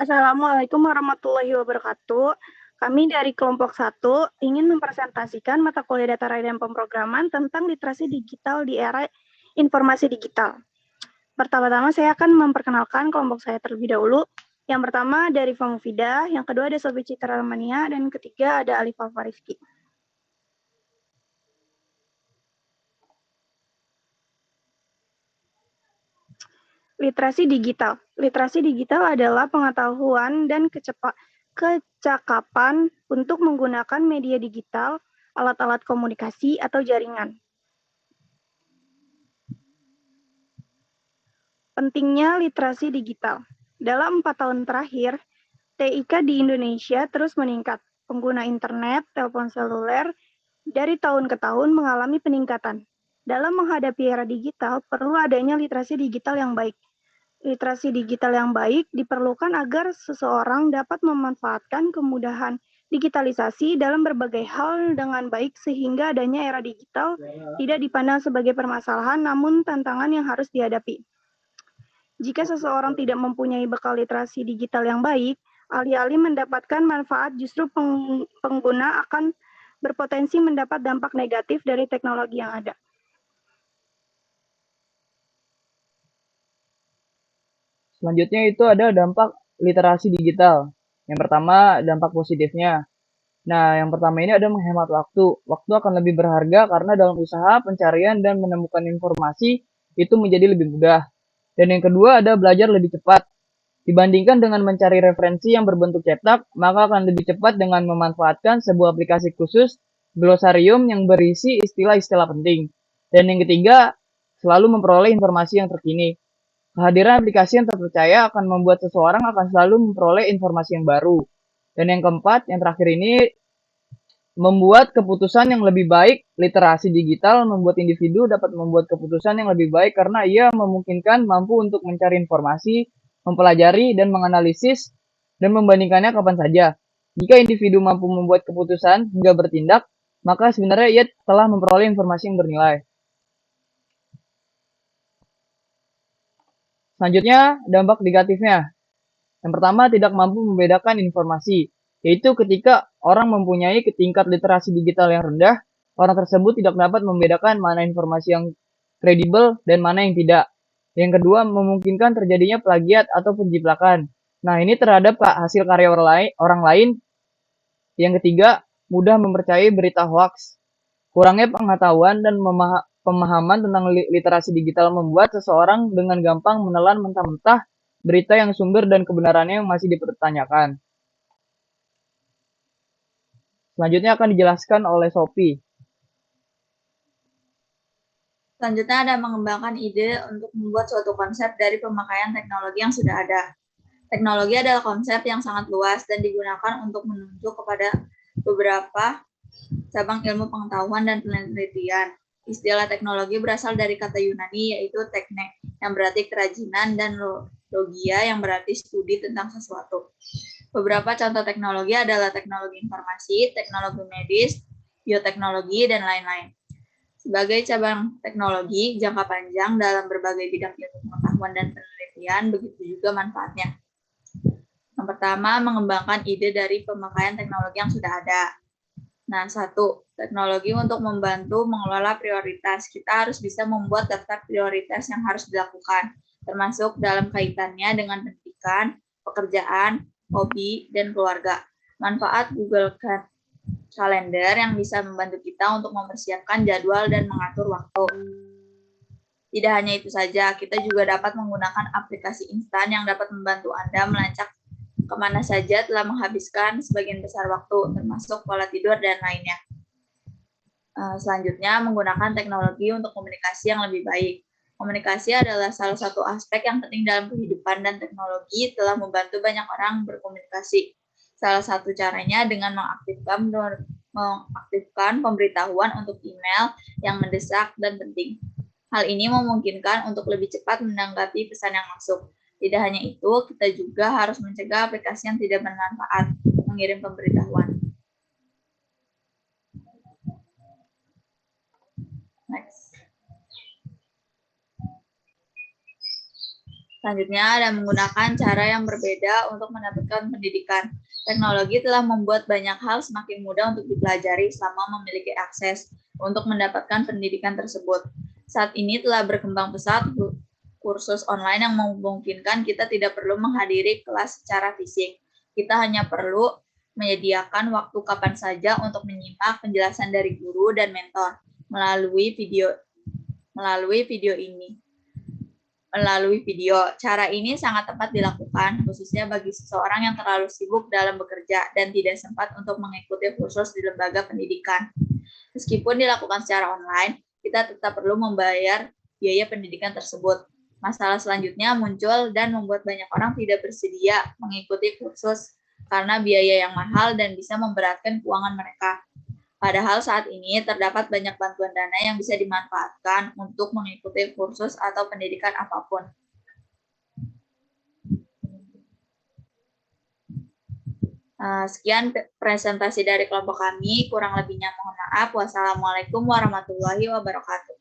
Assalamualaikum warahmatullahi wabarakatuh. Kami dari kelompok 1 ingin mempresentasikan mata kuliah data raya dan pemrograman tentang literasi digital di era informasi digital. Pertama-tama saya akan memperkenalkan kelompok saya terlebih dahulu. Yang pertama dari Famufida, yang kedua ada Sobi Citra Ramania, dan yang ketiga ada Alif Alfarizki. Literasi digital. Literasi digital adalah pengetahuan dan kecakapan untuk menggunakan media digital, alat-alat komunikasi, atau jaringan. Pentingnya literasi digital. Dalam 4 tahun terakhir, TIK di Indonesia terus meningkat. Pengguna internet, telepon seluler, dari tahun ke tahun mengalami peningkatan. Dalam menghadapi era digital, perlu adanya literasi digital yang baik. Literasi digital yang baik diperlukan agar seseorang dapat memanfaatkan kemudahan digitalisasi dalam berbagai hal dengan baik sehingga adanya era digital tidak dipandang sebagai permasalahan namun tantangan yang harus dihadapi. Jika seseorang tidak mempunyai bekal literasi digital yang baik, alih-alih mendapatkan manfaat justru pengguna akan berpotensi mendapat dampak negatif dari teknologi yang ada. Selanjutnya itu ada dampak literasi digital. Yang pertama, dampak positifnya. Nah, yang pertama ini ada menghemat waktu. Waktu akan lebih berharga karena dalam usaha pencarian dan menemukan informasi itu menjadi lebih mudah. Dan yang kedua ada belajar lebih cepat. Dibandingkan dengan mencari referensi yang berbentuk cetak, maka akan lebih cepat dengan memanfaatkan sebuah aplikasi khusus glosarium yang berisi istilah-istilah penting. Dan yang ketiga, selalu memperoleh informasi yang terkini. Kehadiran aplikasi yang terpercaya akan membuat seseorang akan selalu memperoleh informasi yang baru. Dan yang keempat, yang terakhir ini, membuat keputusan yang lebih baik. Literasi digital membuat individu dapat membuat keputusan yang lebih baik karena ia memungkinkan mampu untuk mencari informasi, mempelajari, dan menganalisis, dan membandingkannya kapan saja. Jika individu mampu membuat keputusan hingga bertindak, maka sebenarnya ia telah memperoleh informasi yang bernilai. Selanjutnya, dampak negatifnya. Yang pertama, tidak mampu membedakan informasi, yaitu ketika orang mempunyai tingkat literasi digital yang rendah, orang tersebut tidak dapat membedakan mana informasi yang kredibel dan mana yang tidak. Yang kedua, memungkinkan terjadinya plagiat atau penjiplakan. Nah, ini terhadap hasil karya orang lain. Yang ketiga, mudah mempercayai berita hoax. Kurangnya pengetahuan dan pemahaman tentang literasi digital membuat seseorang dengan gampang menelan mentah-mentah berita yang sumber dan kebenarannya yang masih dipertanyakan. Selanjutnya akan dijelaskan oleh Sophie. Selanjutnya ada mengembangkan ide untuk membuat suatu konsep dari pemakaian teknologi yang sudah ada. Teknologi adalah konsep yang sangat luas dan digunakan untuk menunjuk kepada beberapa cabang ilmu pengetahuan dan penelitian. Istilah teknologi berasal dari kata Yunani yaitu tekne, yang berarti kerajinan, dan logia yang berarti studi tentang sesuatu. Beberapa contoh teknologi adalah teknologi informasi, teknologi medis, bioteknologi, dan lain-lain. Sebagai cabang teknologi jangka panjang dalam berbagai bidang ilmu pengetahuan dan penelitian, begitu juga manfaatnya. Yang pertama, mengembangkan ide dari pemakaian teknologi yang sudah ada. Nah, satu, teknologi untuk membantu mengelola prioritas. Kita harus bisa membuat daftar prioritas yang harus dilakukan, termasuk dalam kaitannya dengan pendidikan, pekerjaan, hobi, dan keluarga. Manfaat Google Calendar yang bisa membantu kita untuk mempersiapkan jadwal dan mengatur waktu. Tidak hanya itu saja, kita juga dapat menggunakan aplikasi instan yang dapat membantu Anda melacak kemana saja telah menghabiskan sebagian besar waktu, termasuk pola tidur dan lainnya. Selanjutnya, menggunakan teknologi untuk komunikasi yang lebih baik. Komunikasi adalah salah satu aspek yang penting dalam kehidupan dan teknologi telah membantu banyak orang berkomunikasi. Salah satu caranya dengan mengaktifkan pemberitahuan untuk email yang mendesak dan penting. Hal ini memungkinkan untuk lebih cepat menanggapi pesan yang masuk. Tidak hanya itu, kita juga harus mencegah aplikasi yang tidak bermanfaat mengirim pemberitahuan. Next. Selanjutnya ada menggunakan cara yang berbeda untuk mendapatkan pendidikan. Teknologi telah membuat banyak hal semakin mudah untuk dipelajari selama memiliki akses untuk mendapatkan pendidikan tersebut. Saat ini telah berkembang pesat kursus online yang memungkinkan kita tidak perlu menghadiri kelas secara fisik. Kita hanya perlu menyediakan waktu kapan saja untuk menyimak penjelasan dari guru dan mentor melalui video Cara ini sangat tepat dilakukan, khususnya bagi seseorang yang terlalu sibuk dalam bekerja dan tidak sempat untuk mengikuti kursus di lembaga pendidikan. Meskipun dilakukan secara online, kita tetap perlu membayar biaya pendidikan tersebut. Masalah selanjutnya muncul dan membuat banyak orang tidak bersedia mengikuti kursus karena biaya yang mahal dan bisa memberatkan keuangan mereka. Padahal saat ini terdapat banyak bantuan dana yang bisa dimanfaatkan untuk mengikuti kursus atau pendidikan apapun. Sekian presentasi dari kelompok kami. Kurang lebihnya mohon maaf. Wassalamualaikum warahmatullahi wabarakatuh.